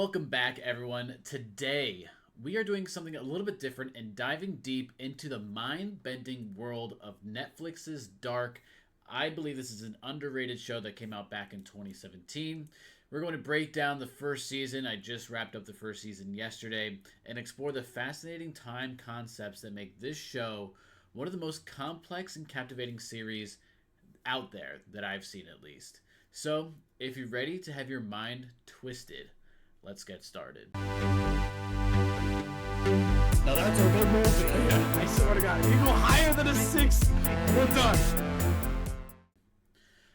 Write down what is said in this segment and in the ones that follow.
Welcome back, everyone. Today, we are doing something a little bit different and diving deep into the mind-bending world of Netflix's Dark. I believe this is an underrated show that came out back in 2017. We're going to break down the first season. I just wrapped up the first season yesterday and explore the fascinating time concepts that make this show one of the most complex and captivating series out there that I've seen, at least. So, if you're ready to have your mind twisted, let's get started. Now that's a good movie. I swear to God, if you go higher than a 6, we're done.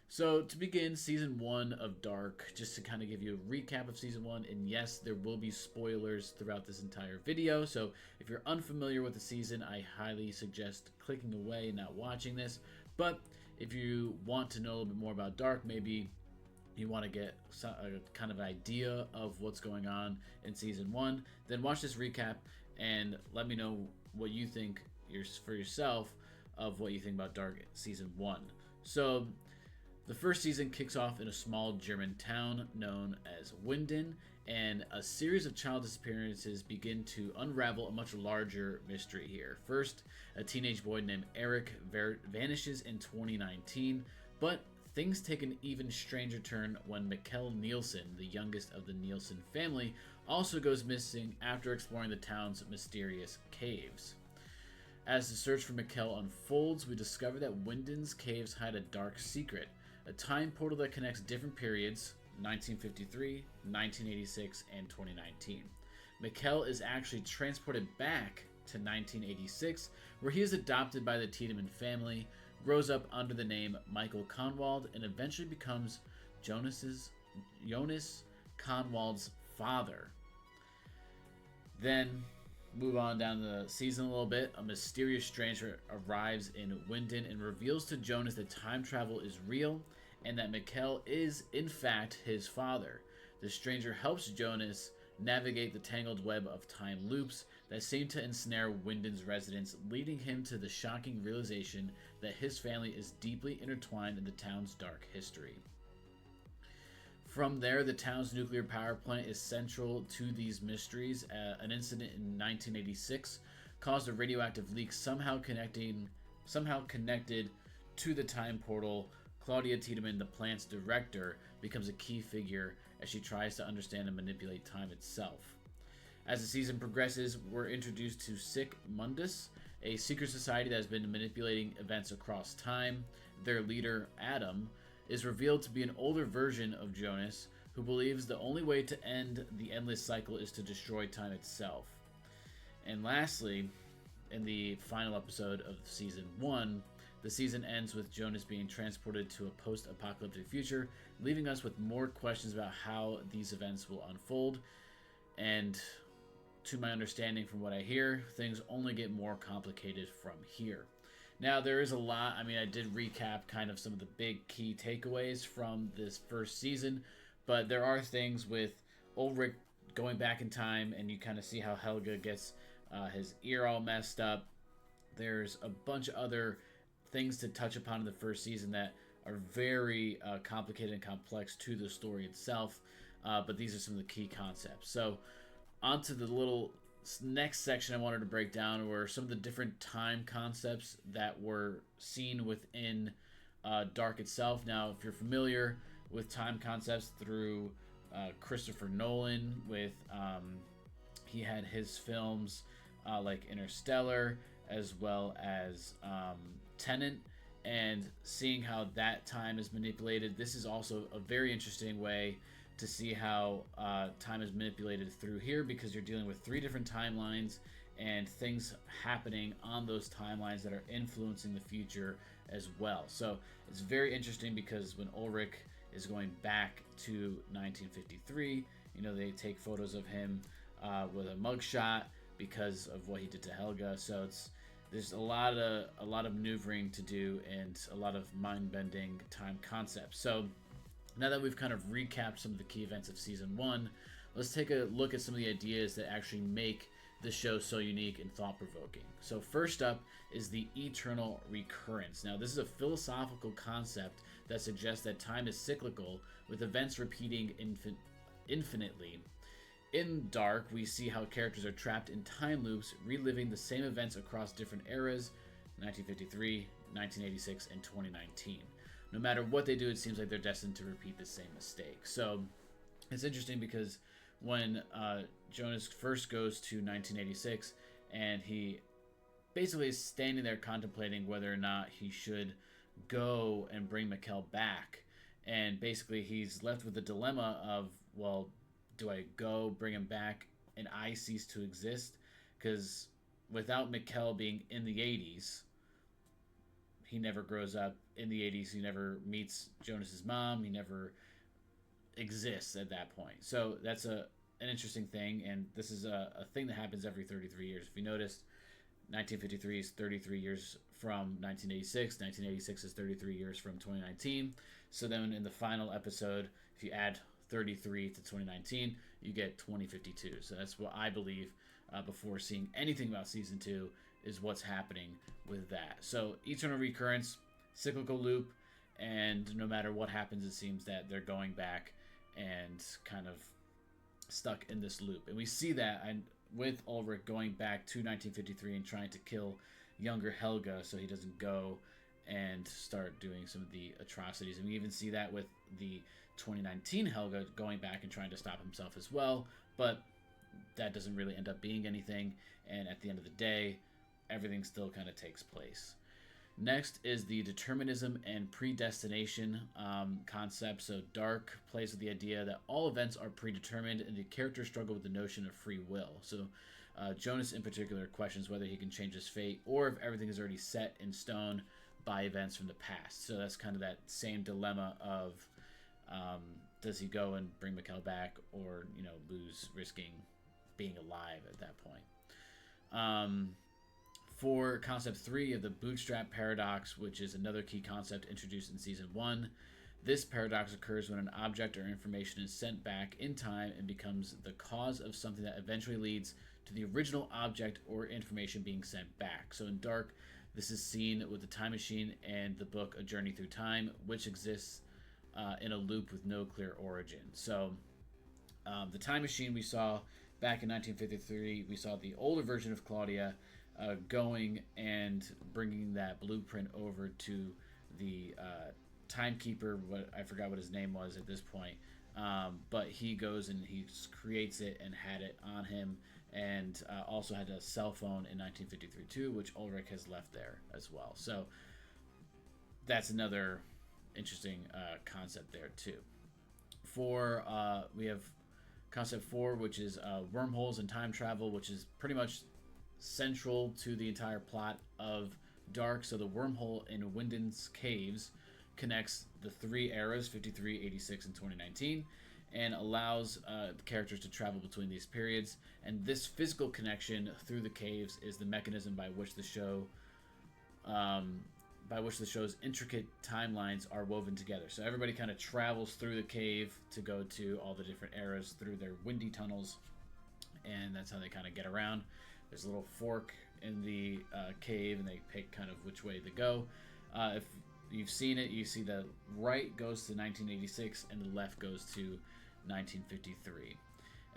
So to begin season 1 of Dark, just to kind of give you a recap of season 1, and yes, there will be spoilers throughout this entire video, so if you're unfamiliar with the season, I highly suggest clicking away and not watching this. But if you want to know a little bit more about Dark, maybe you want to get a kind of idea of what's going on in season 1, then watch this recap and let me know what you think for yourself of what you think about Dark season 1. So the first season kicks off in a small German town known as Winden, and a series of child disappearances begin to unravel a much larger mystery here. First, a teenage boy named Erik vanishes in 2019, but things take an even stranger turn when Mikkel Nielsen, the youngest of the Nielsen family, also goes missing after exploring the town's mysterious caves. As the search for Mikkel unfolds, we discover that Winden's caves hide a dark secret, a time portal that connects different periods, 1953, 1986, and 2019. Mikkel is actually transported back to 1986, where he is adopted by the Tiedemann family, grows up under the name Michael Kahnwald, and eventually becomes Jonas Kahnwald's father. Then, move on down the season a little bit. A mysterious stranger arrives in Winden and reveals to Jonas that time travel is real and that Mikkel is, in fact, his father. The stranger helps Jonas navigate the tangled web of time loops that seem to ensnare Winden's residents, leading him to the shocking realization that his family is deeply intertwined in the town's dark history. From there, the town's nuclear power plant is central to these mysteries. An incident in 1986 caused a radioactive leak somehow connected to the time portal. Claudia Tiedemann, the plant's director, becomes a key figure as she tries to understand and manipulate time itself. As the season progresses, we're introduced to Sic Mundus, a secret society that has been manipulating events across time. Their leader, Adam, is revealed to be an older version of Jonas, who believes the only way to end the endless cycle is to destroy time itself. And lastly, in the final episode of season 1, the season ends with Jonas being transported to a post-apocalyptic future, leaving us with more questions about how these events will unfold. And to my understanding from what I hear, things only get more complicated from here. Now, there is a lot. I mean, I did recap kind of some of the big key takeaways from this first season, but there are things with Ulrich going back in time, and you kind of see how Helge gets his ear all messed up. There's a bunch of other things to touch upon in the first season that are very complicated and complex to the story itself, but these are some of the key concepts. So on to the little next section I wanted to break down were some of the different time concepts that were seen within Dark itself. Now, if you're familiar with time concepts through Christopher Nolan, with he had his films like Interstellar, as well as Tenet, and seeing how that time is manipulated. This is also a very interesting way to see how time is manipulated through here, because you're dealing with 3 different timelines and things happening on those timelines that are influencing the future as well. So it's very interesting because when Ulrich is going back to 1953, they take photos of him with a mugshot because of what he did to Helga. So there's a lot of maneuvering to do and a lot of mind-bending time concepts. So now that we've kind of recapped some of the key events of season 1, let's take a look at some of the ideas that actually make the show so unique and thought-provoking. So first up is the eternal recurrence. Now, this is a philosophical concept that suggests that time is cyclical, with events repeating infinitely. In Dark, we see how characters are trapped in time loops, reliving the same events across different eras, 1953, 1986, and 2019. No matter what they do, it seems like they're destined to repeat the same mistake. So it's interesting because when Jonas first goes to 1986, and he basically is standing there contemplating whether or not he should go and bring Mikkel back. And basically he's left with the dilemma of, well, do I go, bring him back, and I cease to exist? Because without Mikkel being in the 80s, he never grows up in the 80s. He never meets Jonas's mom. He never exists at that point. So that's an interesting thing, and this is a thing that happens every 33 years. If you noticed, 1953 is 33 years from 1986. 1986 is 33 years from 2019. So then in the final episode, if you add 33 to 2019, you get 2052. So that's what I believe, before seeing anything about season 2, is what's happening with that. So eternal recurrence, cyclical loop, and no matter what happens, it seems that they're going back and kind of stuck in this loop. And we see that with Ulrich going back to 1953 and trying to kill younger Helga so he doesn't go and start doing some of the atrocities. And we even see that with the 2019 Helga going back and trying to stop himself as well, but that doesn't really end up being anything, and at the end of the day, everything still kind of takes place. Next is the determinism and predestination concept. So Dark plays with the idea that all events are predetermined, and the characters struggle with the notion of free will. So Jonas in particular questions whether he can change his fate, or if everything is already set in stone by events from the past. So that's kind of that same dilemma of does he go and bring Mikkel back, or lose, risking being alive at that point. For concept 3 of the bootstrap paradox, which is another key concept introduced in season 1, this paradox occurs when an object or information is sent back in time and becomes the cause of something that eventually leads to the original object or information being sent back. So in Dark, this is seen with the time machine and the book A Journey Through Time, which exists in a loop with no clear origin. So the time machine we saw back in 1953, we saw the older version of Claudia going and bringing that blueprint over to the timekeeper. I forgot what his name was at this point, but he goes and he creates it and had it on him, and also had a cell phone in 1953 too, which Ulrich has left there as well. So that's another interesting concept there too. We have concept 4, which is wormholes and time travel, which is pretty much central to the entire plot of Dark. So the wormhole in Winden's caves connects the 3 eras, 53, 86, and 2019, and allows the characters to travel between these periods. And this physical connection through the caves is the mechanism by which the show's intricate timelines are woven together. So everybody kind of travels through the cave to go to all the different eras through their windy tunnels, and that's how they kind of get around. There's a little fork in the cave, and they pick kind of which way to go. If you've seen it, you see the right goes to 1986 and the left goes to 1953.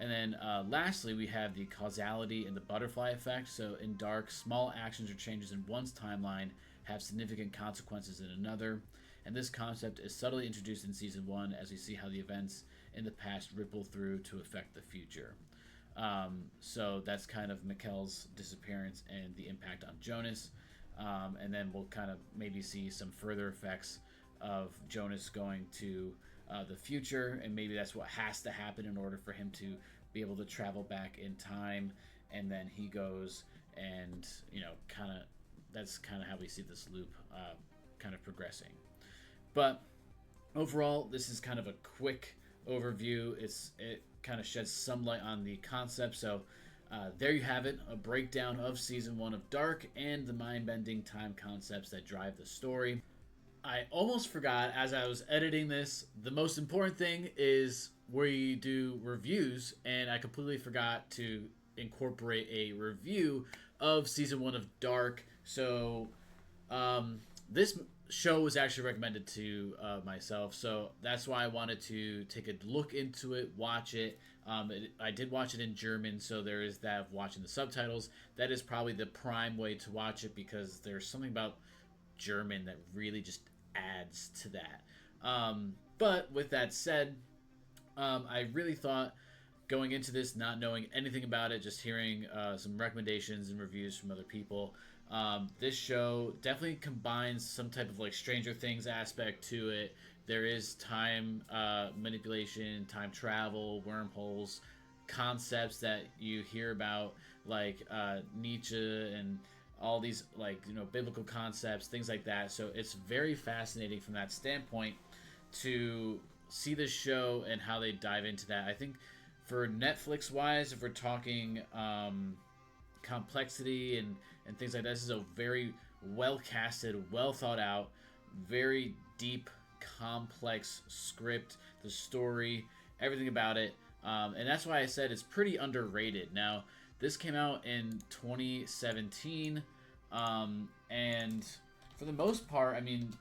And then lastly, we have the causality and the butterfly effect. So in Dark, small actions or changes in one's timeline have significant consequences in another. And this concept is subtly introduced in season 1 as we see how the events in the past ripple through to affect the future. So that's kind of Mikkel's disappearance and the impact on Jonas. And then we'll kind of maybe see some further effects of Jonas going to the future, and maybe that's what has to happen in order for him to be able to travel back in time. And then he goes and, that's kind of how we see this loop kind of progressing. But overall, this is kind of a quick overview. It kind of sheds some light on the concept. So there you have it, a breakdown of season 1 of Dark and the mind-bending time concepts that drive the story. I almost forgot as I was editing this, the most important thing is we do reviews, and I completely forgot to incorporate a review of season 1 of Dark. So this show was actually recommended to myself, so that's why I wanted to take a look into it, watch it. I did watch it in German, so there is that of watching the subtitles. That is probably the prime way to watch it because there's something about German that really just adds to that. But with that said, I really thought going into this, not knowing anything about it, just hearing some recommendations and reviews from other people, this show definitely combines some type of like Stranger Things aspect to it. There is time manipulation, time travel, wormholes, concepts that you hear about, like Nietzsche and all these like biblical concepts, things like that. So it's very fascinating from that standpoint to see this show and how they dive into that. I think for Netflix wise, if we're talking complexity and things like that, this is a very well casted, well thought out, very deep, complex script, the story, everything about it. And that's why I said it's pretty underrated. Now, this came out in 2017, and for the most part, I mean,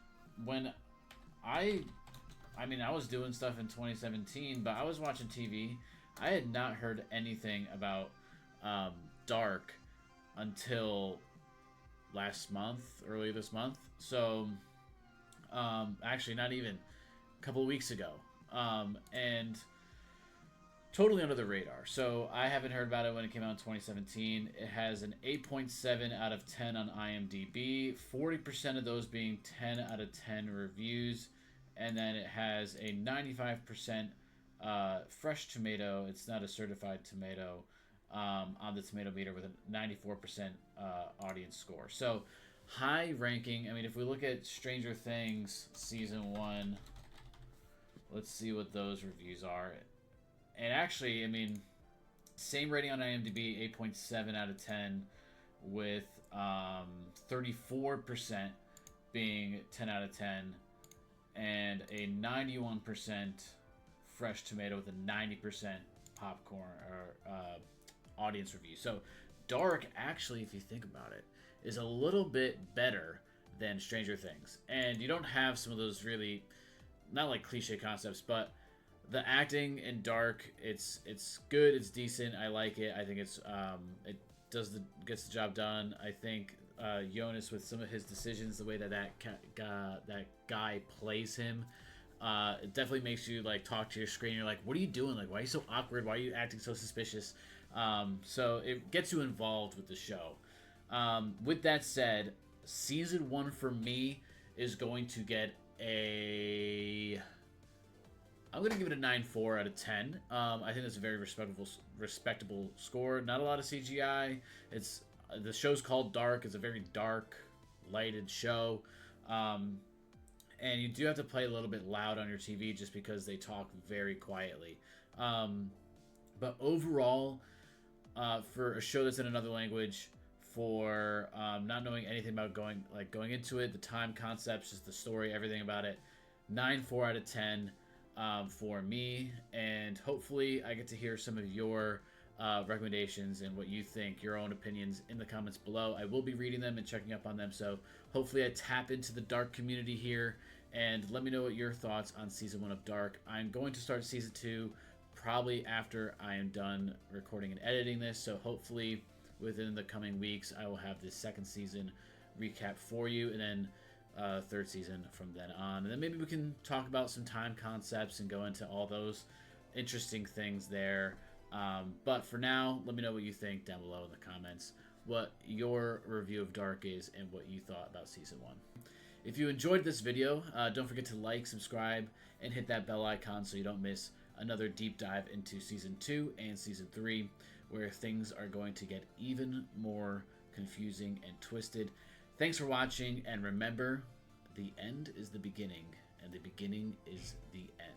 when I was doing stuff in 2017, but I was watching TV. I had not heard anything about Dark until last month, earlier this month. So, actually, not even a couple of weeks ago. And totally under the radar. So I haven't heard about it when it came out in 2017. It has an 8.7 out of 10 on IMDb, 40% of those being 10 out of 10 reviews. And then it has a 95% fresh tomato. It's not a certified tomato on the tomato meter with a 94% audience score. So high ranking. I mean, if we look at Stranger Things season 1, let's see what those reviews are. And actually, I mean, same rating on IMDb, 8.7 out of 10, with 34% being 10 out of 10, and a 91% fresh tomato with a 90% popcorn or audience review. So Dark, actually, if you think about it, is a little bit better than Stranger Things. And you don't have some of those really, not like cliche concepts, but the acting in Dark, it's good, it's decent. I like it. I think it gets the job done. I think Jonas, with some of his decisions, the way that guy plays him, it definitely makes you like talk to your screen. You're like, what are you doing? Like, why are you so awkward? Why are you acting so suspicious? So it gets you involved with the show. With that said, season 1 for me is going to get I'm going to give it a 9.4 out of 10. I think that's a very respectable score. Not a lot of CGI. The show's called Dark. It's a very dark, lighted show. And you do have to play a little bit loud on your TV just because they talk very quietly. But overall, for a show that's in another language, for not knowing anything about going into it, the time concepts, just the story, everything about it, 9.4 out of 10 for me. And hopefully I get to hear some of your recommendations and what you think, your own opinions, in the comments below. I will be reading them and checking up on them, so hopefully I tap into the Dark community here, and let me know what your thoughts on season 1 of Dark. I'm going to start season 2 probably after I am done recording and editing this, so hopefully within the coming weeks I will have this second season recap for you, and then third season from then on. And then maybe we can talk about some time concepts and go into all those interesting things there. But for now, let me know what you think down below in the comments, what your review of Dark is and what you thought about season 1. If you enjoyed this video, don't forget to like, subscribe, and hit that bell icon so you don't miss another deep dive into season 2 and season 3, where things are going to get even more confusing and twisted. Thanks for watching, and remember, the end is the beginning, and the beginning is the end.